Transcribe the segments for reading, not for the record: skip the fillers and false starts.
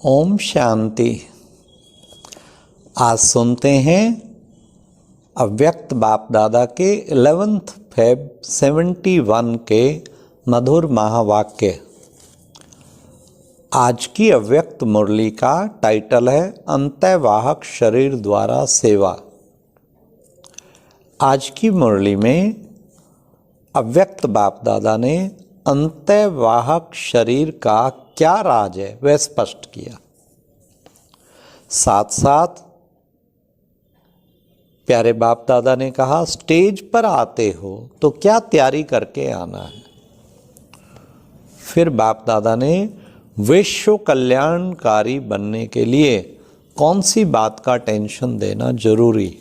ओम शांति। आज सुनते हैं अव्यक्त बाप दादा के 11 फेब 71 के मधुर महावाक्य। आज की अव्यक्त मुरली का टाइटल है अंतःवाहक शरीर द्वारा सेवा। आज की मुरली में अव्यक्त बाप दादा ने अंतःवाहक शरीर का क्या राज है वह स्पष्ट किया। साथ साथ प्यारे बाप दादा ने कहा स्टेज पर आते हो तो क्या तैयारी करके आना है। फिर बाप दादा ने विश्व कल्याणकारी बनने के लिए कौन सी बात का टेंशन देना जरूरी,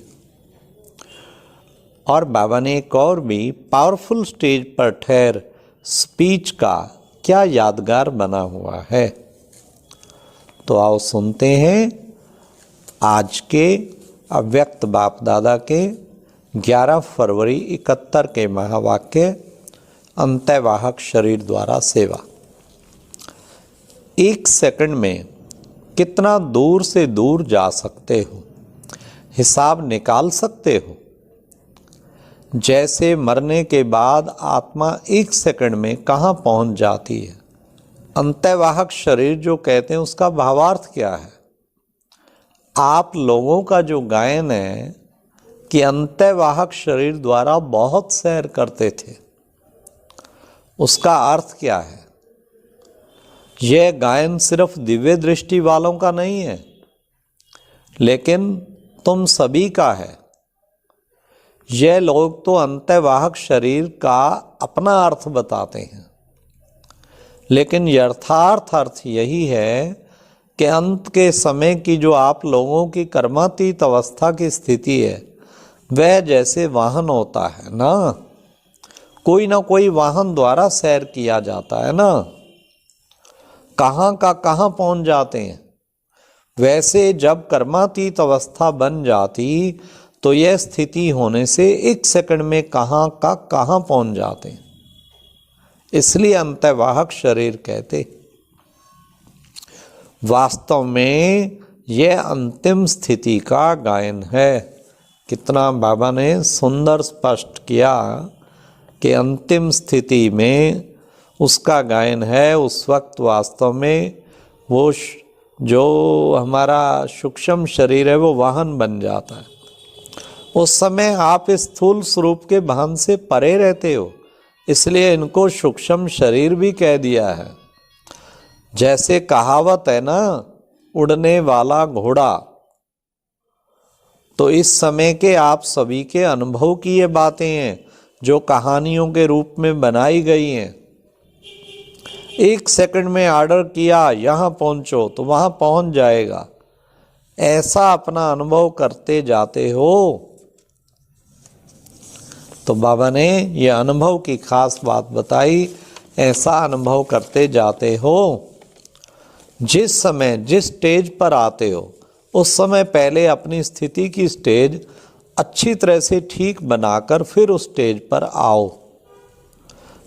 और बाबा ने एक और भी पावरफुल स्टेज पर ठहर स्पीच का क्या यादगार बना हुआ है। तो आओ सुनते हैं आज के अव्यक्त बाप दादा के 11 फरवरी 71 के महावाक्य अंतःवाहक शरीर द्वारा सेवा। 1 सेकंड में कितना दूर से दूर जा सकते हो, हिसाब निकाल सकते हो। जैसे मरने के बाद आत्मा 1 सेकंड में कहाँ पहुँच जाती है। अंतःवाहक शरीर जो कहते हैं उसका भावार्थ क्या है। आप लोगों का जो गायन है कि अंतःवाहक शरीर द्वारा बहुत सैर करते थे, उसका अर्थ क्या है। यह गायन सिर्फ दिव्य दृष्टि वालों का नहीं है, लेकिन तुम सभी का है। यह लोग तो अंतःवाहक शरीर का अपना अर्थ बताते हैं, लेकिन यथार्थ अर्थ यही है कि अंत के समय की जो आप लोगों की कर्मातीत अवस्था की स्थिति है, वह जैसे वाहन होता है ना कोई वाहन द्वारा सैर किया जाता है ना, कहाँ का कहाँ पहुँच जाते हैं। वैसे जब कर्मातीत अवस्था बन जाती तो यह स्थिति होने से 1 सेकंड में कहाँ का कहाँ पहुँच जाते हैं। इसलिए अंतःवाहक शरीर कहते। वास्तव में यह अंतिम स्थिति का गायन है। कितना बाबा ने सुंदर स्पष्ट किया कि अंतिम स्थिति में उसका गायन है। उस वक्त वास्तव में वो जो हमारा सूक्ष्म शरीर है वो वाहन बन जाता है। उस समय आप इस स्थूल स्वरूप के भान से परे रहते हो, इसलिए इनको सूक्ष्म शरीर भी कह दिया है। जैसे कहावत है ना, उड़ने वाला घोड़ा। तो इस समय के आप सभी के अनुभव की ये बातें हैं जो कहानियों के रूप में बनाई गई हैं। 1 सेकंड में ऑर्डर किया यहाँ पहुँचो तो वहाँ पहुँच जाएगा। ऐसा अपना अनुभव करते जाते हो। तो बाबा ने ये अनुभव की खास बात बताई, ऐसा अनुभव करते जाते हो। जिस समय जिस स्टेज पर आते हो उस समय पहले अपनी स्थिति की स्टेज अच्छी तरह से ठीक बनाकर फिर उस स्टेज पर आओ,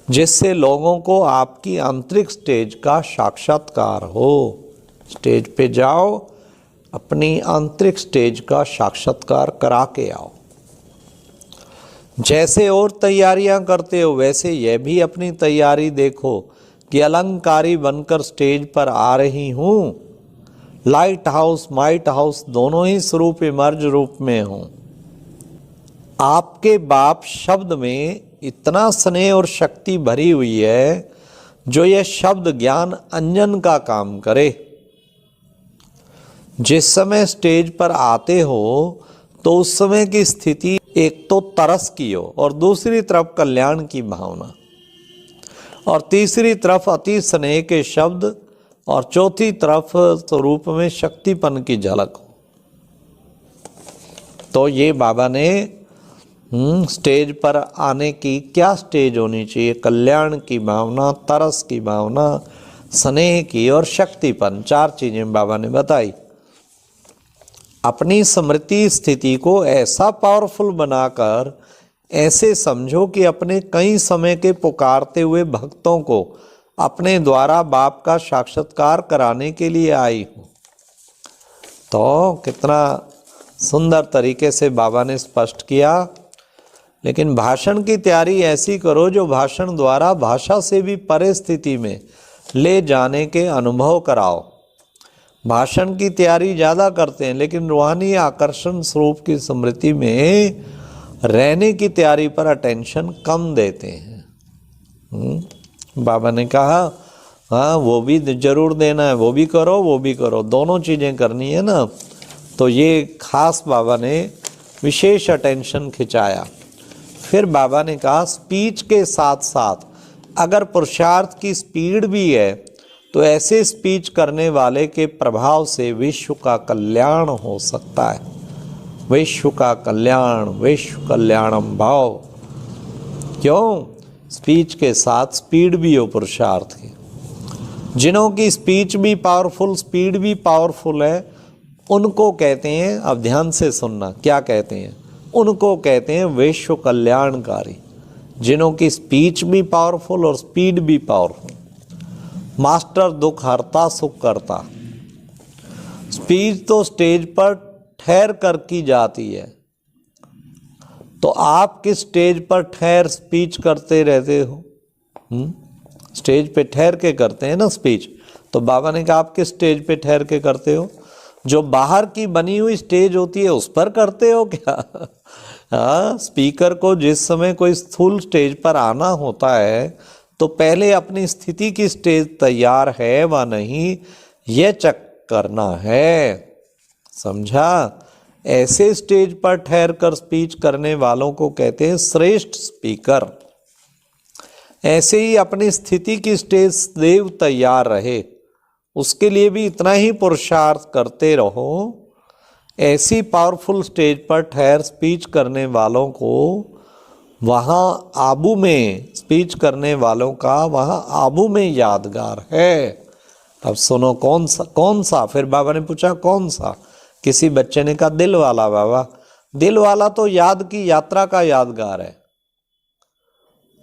जिससे लोगों को आपकी आंतरिक स्टेज का साक्षात्कार हो। स्टेज पे जाओ, अपनी आंतरिक स्टेज का साक्षात्कार करा के आओ। जैसे और तैयारियां करते हो वैसे यह भी अपनी तैयारी देखो कि अलंकारी बनकर स्टेज पर आ रही हूँ। लाइट हाउस माइट हाउस दोनों ही स्वरूप इमर्ज रूप में हूँ। आपके बाप शब्द में इतना स्नेह और शक्ति भरी हुई है जो यह शब्द ज्ञान अंजन का काम करे। जिस समय स्टेज पर आते हो तो उस समय की स्थिति एक तो तरस की हो, और दूसरी तरफ कल्याण की भावना, और तीसरी तरफ अति स्नेह के शब्द, और चौथी तरफ स्वरूप में शक्तिपन की झलक हो। तो ये बाबा ने स्टेज पर आने की क्या स्टेज होनी चाहिए। कल्याण की भावना, तरस की भावना, स्नेह की और शक्तिपन, 4 चीजें बाबा ने बताई। अपनी स्मृति स्थिति को ऐसा पावरफुल बनाकर ऐसे समझो कि अपने कई समय के पुकारते हुए भक्तों को अपने द्वारा बाप का साक्षात्कार कराने के लिए आई हूँ। तो कितना सुंदर तरीके से बाबा ने स्पष्ट किया। लेकिन भाषण की तैयारी ऐसी करो जो भाषण द्वारा भाषा से भी परे स्थिति में ले जाने के अनुभव कराओ। भाषण की तैयारी ज़्यादा करते हैं लेकिन रूहानी आकर्षण स्वरूप की स्मृति में रहने की तैयारी पर अटेंशन कम देते हैं। बाबा ने कहा हाँ वो भी जरूर देना है, वो भी करो, दोनों चीज़ें करनी है ना। तो ये खास बाबा ने विशेष अटेंशन खिंचाया। फिर बाबा ने कहा स्पीच के साथ साथ अगर पुरुषार्थ की स्पीड भी है तो ऐसे स्पीच करने वाले के प्रभाव से विश्व का कल्याण हो सकता है। विश्व का कल्याण, विश्व कल्याणम भाव। क्यों? स्पीच के साथ स्पीड भी हो पुरुषार्थ की। जिन्हों की स्पीच भी पावरफुल, स्पीड भी पावरफुल है, उनको कहते हैं, अब ध्यान से सुनना क्या कहते हैं, उनको कहते हैं विश्व कल्याणकारी। जिन्हों की स्पीच भी पावरफुल और स्पीड भी पावरफुल। मास्टर दुख हरता सुख करता। स्पीच तो स्टेज पर ठहर कर की जाती है, तो आप किस स्टेज पर ठहर स्पीच करते रहते हो? स्टेज पे ठहर के करते हैं ना स्पीच। तो बाबा ने कहा आप किस स्टेज पे ठहर के करते हो? जो बाहर की बनी हुई स्टेज होती है उस पर करते हो क्या? हाँ, स्पीकर को जिस समय कोई स्थूल स्टेज पर आना होता है तो पहले अपनी स्थिति की स्टेज तैयार है व नहीं यह चेक करना है। समझा? ऐसे स्टेज पर ठहर कर स्पीच करने वालों को कहते हैं श्रेष्ठ स्पीकर। ऐसे ही अपनी स्थिति की स्टेज सदैव तैयार रहे, उसके लिए भी इतना ही पुरुषार्थ करते रहो। ऐसी पावरफुल स्टेज पर ठहर स्पीच करने वालों को वहाँ आबू में, स्पीच करने वालों का वहाँ आबू में यादगार है। अब सुनो कौन सा? फिर बाबा ने पूछा कौन सा? किसी बच्चे ने कहा दिल वाला। बाबा दिल वाला तो याद की यात्रा का यादगार है,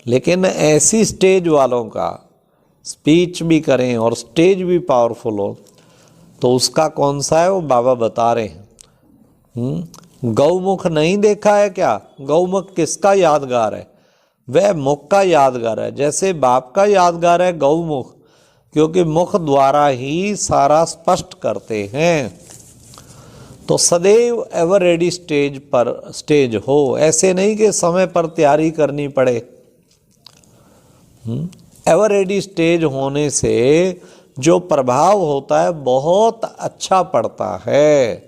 लेकिन ऐसी स्टेज वालों का स्पीच भी करें और स्टेज भी पावरफुल हो तो उसका कौन सा है वो बाबा बता रहे हैं। गौमुख नहीं देखा है क्या? गौमुख किसका यादगार है? वह मुख का यादगार है। जैसे बाप का यादगार है गौमुख, क्योंकि मुख द्वारा ही सारा स्पष्ट करते हैं। तो सदैव एवर रेडी स्टेज हो। ऐसे नहीं कि समय पर तैयारी करनी पड़े। एवर रेडी स्टेज होने से जो प्रभाव होता है बहुत अच्छा पड़ता है।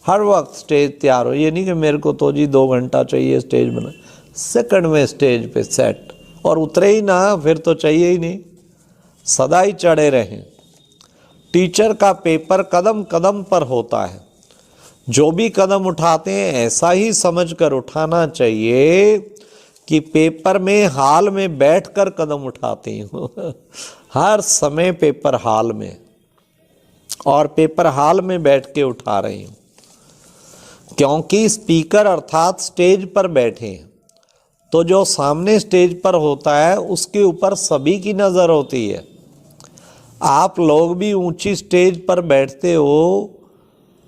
हर वक्त स्टेज तैयार हो। ये नहीं कि मेरे को तो जी 2 घंटा चाहिए स्टेज बना, सेकंड में स्टेज पे सेट, और उतरे ही ना फिर तो चाहिए ही नहीं, सदा ही चढ़े रहें। टीचर का पेपर कदम कदम पर होता है। जो भी कदम उठाते हैं ऐसा ही समझकर उठाना चाहिए कि पेपर में हाल में बैठकर कदम उठाती हूँ। हर समय पेपर हाल में, और पेपर हाल में बैठ के उठा रही हूँ, क्योंकि स्पीकर अर्थात स्टेज पर बैठे हैं। तो जो सामने स्टेज पर होता है उसके ऊपर सभी की नज़र होती है। आप लोग भी ऊंची स्टेज पर बैठते हो,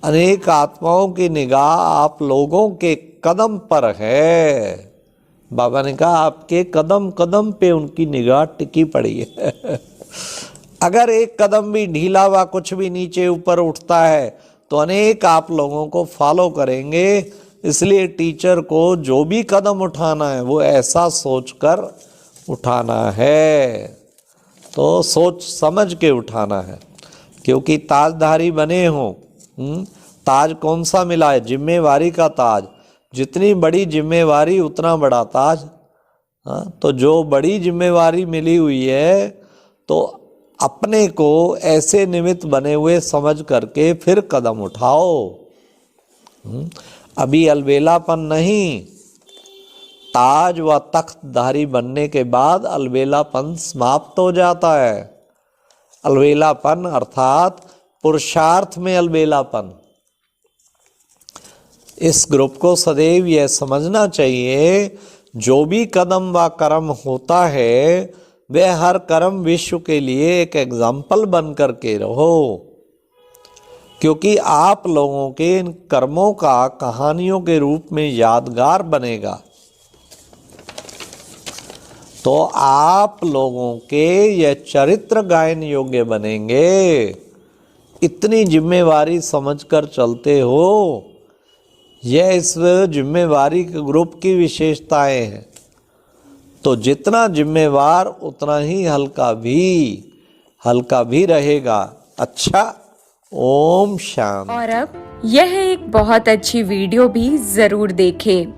अनेक आत्माओं की निगाह आप लोगों के कदम पर है। बाबा ने कहा आपके कदम कदम पे उनकी निगाह टिकी पड़ी है। अगर एक कदम भी ढीला हुआ कुछ भी नीचे ऊपर उठता है तो अनेक आप लोगों को फॉलो करेंगे। इसलिए टीचर को जो भी कदम उठाना है वो ऐसा सोचकर उठाना है, तो सोच समझ के उठाना है, क्योंकि ताजधारी बने हो। ताज कौन सा मिला है? जिम्मेवारी का ताज। जितनी बड़ी जिम्मेवारी उतना बड़ा ताज। हाँ, तो जो बड़ी जिम्मेवारी मिली हुई है तो अपने को ऐसे निमित्त बने हुए समझ करके फिर कदम उठाओ। अभी अलबेलापन नहीं, ताज व तख्तधारी बनने के बाद अलबेलापन समाप्त हो जाता है। अलबेलापन अर्थात पुरुषार्थ में अलबेलापन। इस ग्रुप को सदैव यह समझना चाहिए जो भी कदम व कर्म होता है वे हर कर्म विश्व के लिए एक एग्जाम्पल बन करके रहो, क्योंकि आप लोगों के इन कर्मों का कहानियों के रूप में यादगार बनेगा। तो आप लोगों के यह चरित्र गायन योग्य बनेंगे। इतनी जिम्मेवारी समझकर चलते हो, यह इस जिम्मेवारी के ग्रुप की विशेषताएं हैं। तो जितना जिम्मेवार उतना ही हल्का भी रहेगा। अच्छा, ओम शांति। और अब यह एक बहुत अच्छी वीडियो भी जरूर देखें।